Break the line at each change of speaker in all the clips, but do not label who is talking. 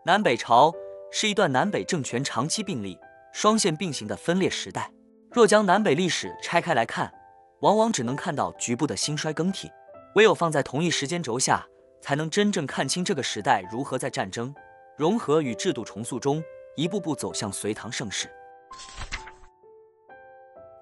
南北朝是一段南北政权长期并立、双线并行的分裂时代。若将南北历史拆开来看，往往只能看到局部的兴衰更替，唯有放在同一时间轴下，才能真正看清这个时代如何在战争、融合与制度重塑中一步步走向隋唐盛世。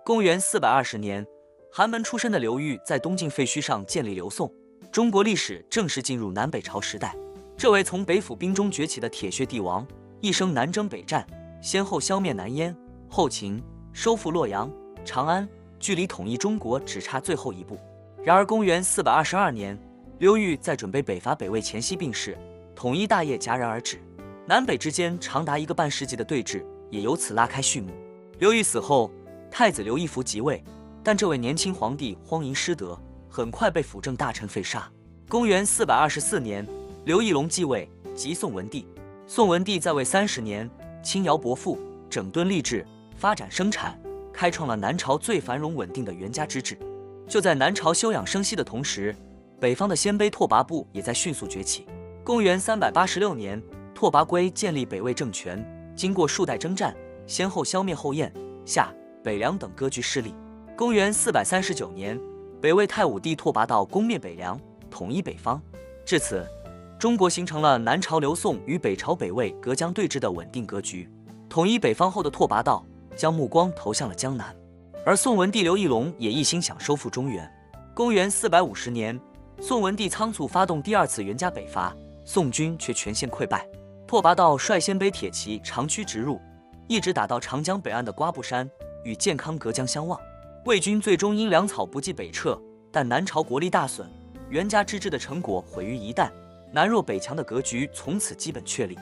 公元420年，寒门出身的刘裕在东晋废墟上建立刘宋，中国历史正式进入南北朝时代。这位从北府兵中崛起的铁血帝王，一生南征北战，先后消灭南燕、后秦，收复洛阳、长安，距离统一中国只差最后一步。然而，公元422年，刘裕在准备北伐北魏前夕病逝，统一大业戛然而止，南北之间长达1个半世纪的对峙也由此拉开序幕。刘裕死后，太子刘义符即位，但这位年轻皇帝荒淫失德，很快被辅政大臣废杀。公元424年，刘义隆继位，即宋文帝。宋文帝在位30年，轻徭薄赋，整顿吏治，发展生产，开创了南朝最繁荣稳定的元家之治。就在南朝休养生息的同时，北方的鲜卑拓跋部也在迅速崛起。公元386年，拓跋圭建立北魏政权，经过数代征战，先后消灭后燕、夏、北凉等割据势力。公元439年，北魏太武帝拓跋道攻灭北凉，统一北方。至此，中国形成了南朝刘宋与北朝北魏隔江对峙的稳定格局。统一北方后的拓跋道将目光投向了江南，而宋文帝刘义隆也一心想收复中原。公元450年，宋文帝仓促发动第2次元家北伐，宋军却全线溃败。拓跋道率鲜卑铁骑长驱直入，一直打到长江北岸的瓜布山，与建康隔江相望。魏军最终因粮草不济北撤，但南朝国力大损，元家之治的成果毁于一旦，南弱北强的格局从此基本确立。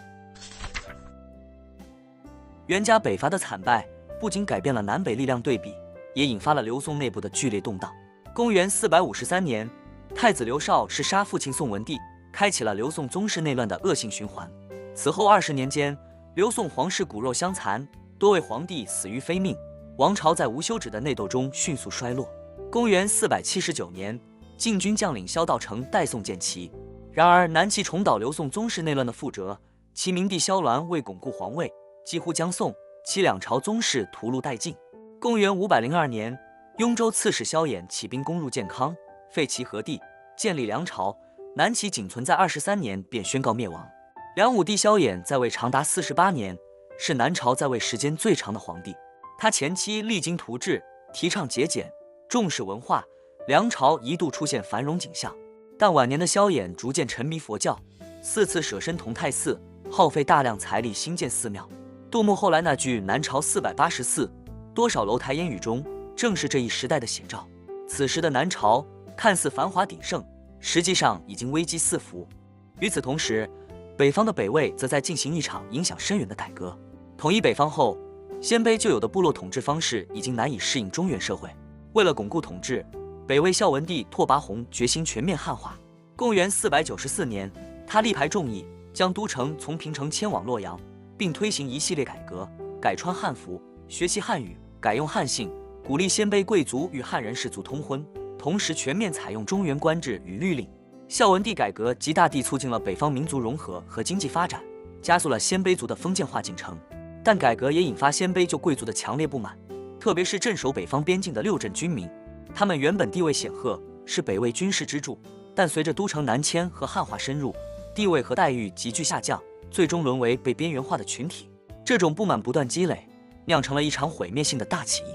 元家北伐的惨败不仅改变了南北力量对比，也引发了刘宋内部的剧烈动荡。公元453年，太子刘绍弑杀父亲宋文帝，开启了刘宋宗室内乱的恶性循环。此后20年间，刘宋皇室骨肉相残，多位皇帝死于非命，王朝在无休止的内斗中迅速衰落。公元479年，晋军将领萧道成代宋建齐，然而南齐重蹈刘宋宗室内乱的覆辙，其明帝萧鸾为巩固皇位，几乎将宋、齐两朝宗室屠戮殆尽。公元502年，雍州刺史萧衍起兵攻入建康，废齐和帝，建立梁朝。南齐仅存在23年便宣告灭亡。梁武帝萧衍在位长达48年，是南朝在位时间最长的皇帝。他前期励精图治，提倡节俭，重视文化，梁朝一度出现繁荣景象。但晚年的萧衍逐渐沉迷佛教，4次舍身同泰寺，耗费大量财力兴建寺庙。杜牧后来那句南朝484，多少楼台烟雨中，正是这一时代的写照。此时的南朝看似繁华鼎盛，实际上已经危机四伏。与此同时，北方的北魏则在进行一场影响深远的改革。统一北方后，鲜卑旧有的部落统治方式已经难以适应中原社会。为了巩固统治，北魏孝文帝拓跋宏决心全面汉化。公元494年，他力排众议，将都城从平城迁往洛阳，并推行一系列改革，改穿汉服，学习汉语，改用汉姓，鼓励鲜卑贵族与汉人士族通婚，同时全面采用中原官制与律令。孝文帝改革极大地促进了北方民族融合和经济发展，加速了鲜卑族的封建化进程。但改革也引发鲜卑旧贵族的强烈不满，特别是镇守北方边境的六镇军民，他们原本地位显赫，是北魏军事支柱，但随着都城南迁和汉化深入，地位和待遇急剧下降，最终沦为被边缘化的群体。这种不满不断积累，酿成了一场毁灭性的大起义。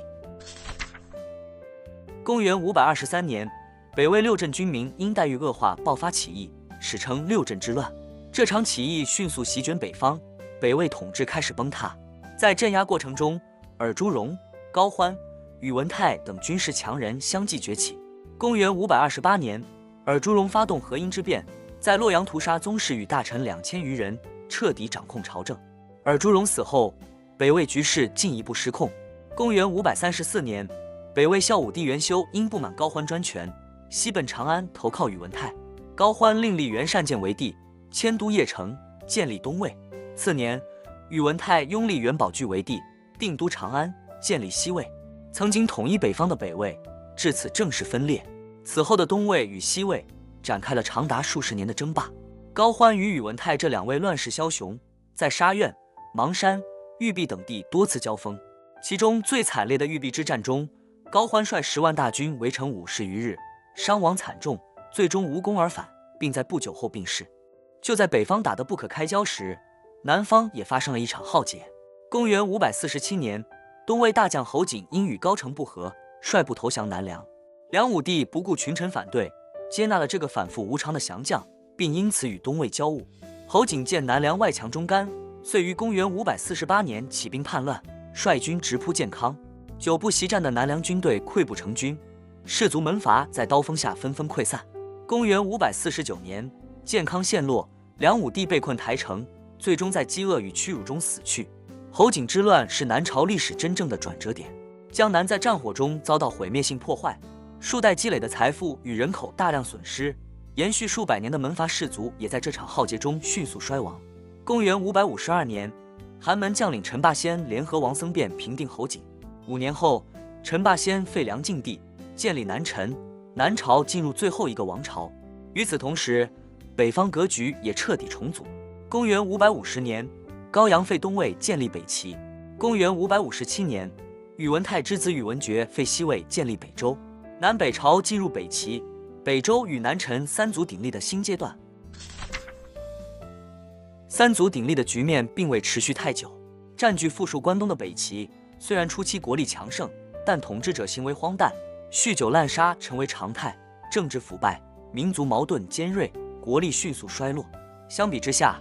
公元523年，北魏六镇军民因待遇恶化爆发起义，史称六镇之乱。这场起义迅速席卷北方，北魏统治开始崩塌。在镇压过程中，尔朱荣、高欢、宇文泰等军事强人相继崛起。公元528年，尔朱荣发动河阴之变，在洛阳屠杀宗室与大臣2000余人，彻底掌控朝政。尔朱荣死后，北魏局势进一步失控。公元534年，北魏孝武帝元修因不满高欢专权，西奔长安投靠宇文泰。高欢另立袁善建为帝，迁都邺城，建立东魏。次年，宇文泰拥立元宝炬为帝，定都长安，建立西魏。曾经统一北方的北魏至此正式分裂。此后的东魏与西魏展开了长达数十年的争霸。高欢与宇文泰这两位乱世枭雄在沙苑、邙山、玉璧等地多次交锋。其中最惨烈的玉璧之战中，高欢率10万大军围城50余日，伤亡惨重，最终无功而返，并在不久后病逝。就在北方打得不可开交时，南方也发生了一场浩劫。公元547年，东魏大将侯景因与高澄不和，率部投降南梁。梁武帝不顾群臣反对，接纳了这个反复无常的降将，并因此与东魏交恶。侯景见南梁外强中干，遂于公元548年起兵叛乱，率军直扑建康。久不习战的南梁军队溃不成军，士卒门阀在刀锋下纷纷溃散。公元549年，建康陷落，梁武帝被困台城，最终在饥饿与屈辱中死去。侯景之乱是南朝历史真正的转折点，江南在战火中遭到毁灭性破坏，数代积累的财富与人口大量损失，延续数百年的门阀士族也在这场浩劫中迅速衰亡。公元552年，寒门将领陈霸先联合王僧辩平定侯景。5年后，陈霸先废梁禁帝，建立南陈，南朝进入最后一个王朝。与此同时，北方格局也彻底重组。公元550年，高阳废东魏，建立北齐。公元557年，宇文泰之子宇文觉废西魏，建立北周。南北朝进入北齐、北周与南陈三足鼎立的新阶段。三足鼎立的局面并未持续太久。占据富庶关东的北齐，虽然初期国力强盛，但统治者行为荒诞，酗酒滥杀成为常态，政治腐败，民族矛盾尖锐，国力迅速衰落。相比之下，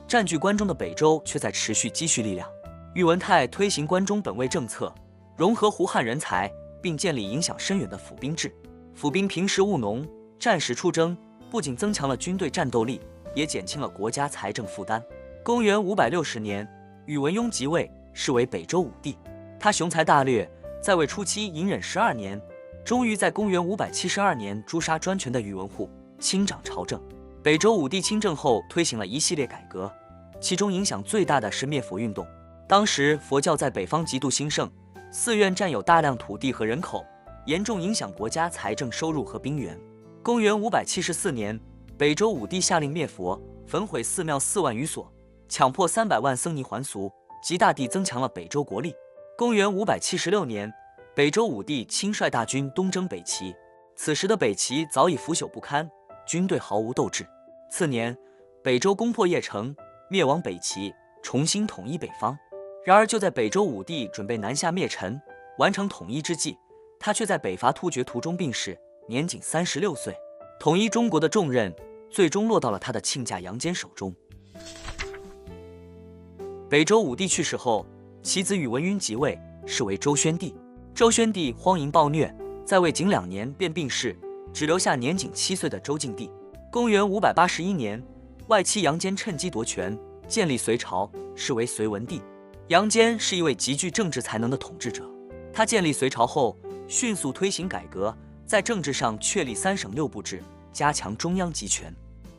占据关中的北周却在持续积蓄力量。宇文泰推行关中本位政策，融合胡汉人才，并建立影响深远的府兵制。府兵平时务农，战时出征，不仅增强了军队战斗力，也减轻了国家财政负担。公元560年，宇文邕即位，是为北周武帝。他雄才大略，在位初期隐忍12年，终于在公元572年诛杀专权的宇文护，亲掌朝政。北周武帝亲政后，推行了一系列改革，其中影响最大的是灭佛运动。当时佛教在北方极度兴盛，寺院占有大量土地和人口，严重影响国家财政收入和兵源。公元574年，北周武帝下令灭佛，焚毁寺庙4万余所，强迫300万僧尼还俗，极大地增强了北周国力。公元576年，北周武帝亲率大军东征北齐，此时的北齐早已腐朽不堪，军队毫无斗志。次年，北周攻破邺城，灭亡北齐，重新统一北方。然而就在北周武帝准备南下灭陈，完成统一之际，他却在北伐突厥途中病逝，年仅36岁。统一中国的重任最终落到了他的亲家杨坚手中。北周武帝去世后，其子宇文赟即位，是为周宣帝。周宣帝荒淫暴虐，在位仅2年便病逝，只留下年仅7岁的周敬帝。公元581年，外戚杨坚趁机夺权，建立隋朝，是为隋文帝。杨坚是一位极具政治才能的统治者，他建立隋朝后，迅速推行改革，在政治上确立3省6部制，加强中央集权；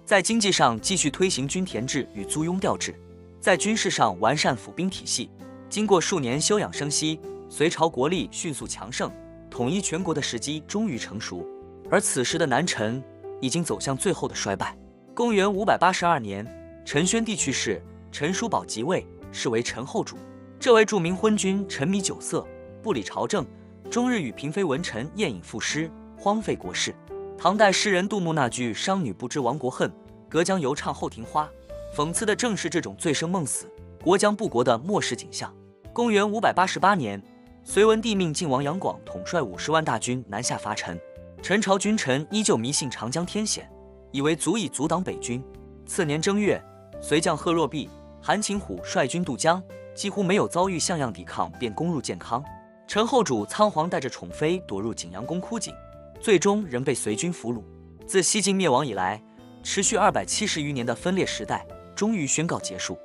在经济上继续推行均田制与租庸调制；在军事上完善府兵体系。经过数年休养生息，隋朝国力迅速强盛，统一全国的时机终于成熟。而此时的南陈已经走向最后的衰败。公元582年，陈宣帝去世，陈叔宝即位，是为陈后主。这位著名昏君沉迷酒色，不理朝政，终日与嫔妃文臣宴饮赋诗，荒废国事。唐代诗人杜牧那句商女不知亡国恨，隔江犹唱后庭花，讽刺的正是这种醉生梦死、国将不国的末世景象。公元588年，隋文帝命晋王杨广统帅50万大军南下伐陈，陈朝君臣依旧迷信长江天险，以为足以阻挡北军。次年正月，隋将贺若弼、韩擒虎率军渡江，几乎没有遭遇像样抵抗，便攻入建康。陈后主仓皇带着宠妃躲入景阳宫枯井，最终仍被隋军俘虏。自西晋灭亡以来，持续270余年的分裂时代终于宣告结束。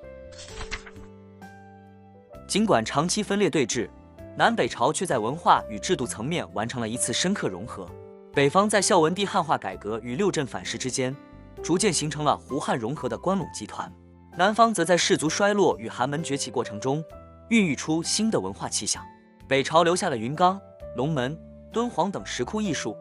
尽管长期分裂对峙，南北朝却在文化与制度层面完成了一次深刻融合。北方在孝文帝汉化改革与六镇反噬之间，逐渐形成了胡汉融合的关陇集团；南方则在氏族衰落与寒门崛起过程中，孕育出新的文化气象。北朝留下了云冈、龙门、敦煌等石窟艺术，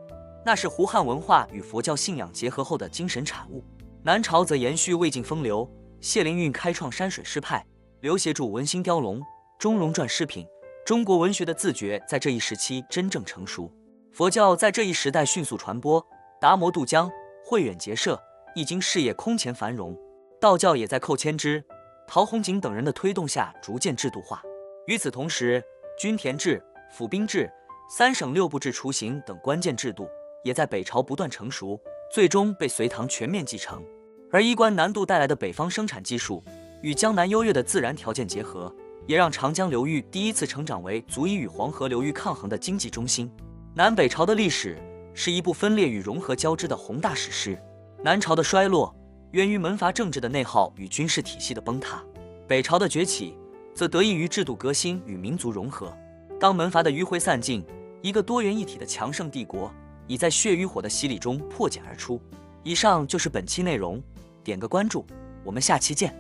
那是胡汉文化与佛教信仰结合后的精神产物；南朝则延续魏晋风流，谢灵运开创山水诗派，刘协著《文心雕龙》，钟嵘传诗品。中国文学的自觉在这一时期真正成熟，佛教在这一时代迅速传播，达摩渡江，慧远结社，易经事业空前繁荣。道教也在寇谦之、陶弘景等人的推动下逐渐制度化。与此同时，均田制、府兵制、三省六部制雏形等关键制度也在北朝不断成熟，最终被隋唐全面继承。而衣冠南渡带来的北方生产技术与江南优越的自然条件结合，也让长江流域第一次成长为足以与黄河流域抗衡的经济中心。南北朝的历史是一部分裂与融合交织的宏大史诗。南朝的衰落源于门阀政治的内耗与军事体系的崩塌，北朝的崛起则得益于制度革新与民族融合。当门阀的余晖散尽，一个多元一体的强盛帝国已在血与火的洗礼中破茧而出。以上就是本期内容，点个关注，我们下期见。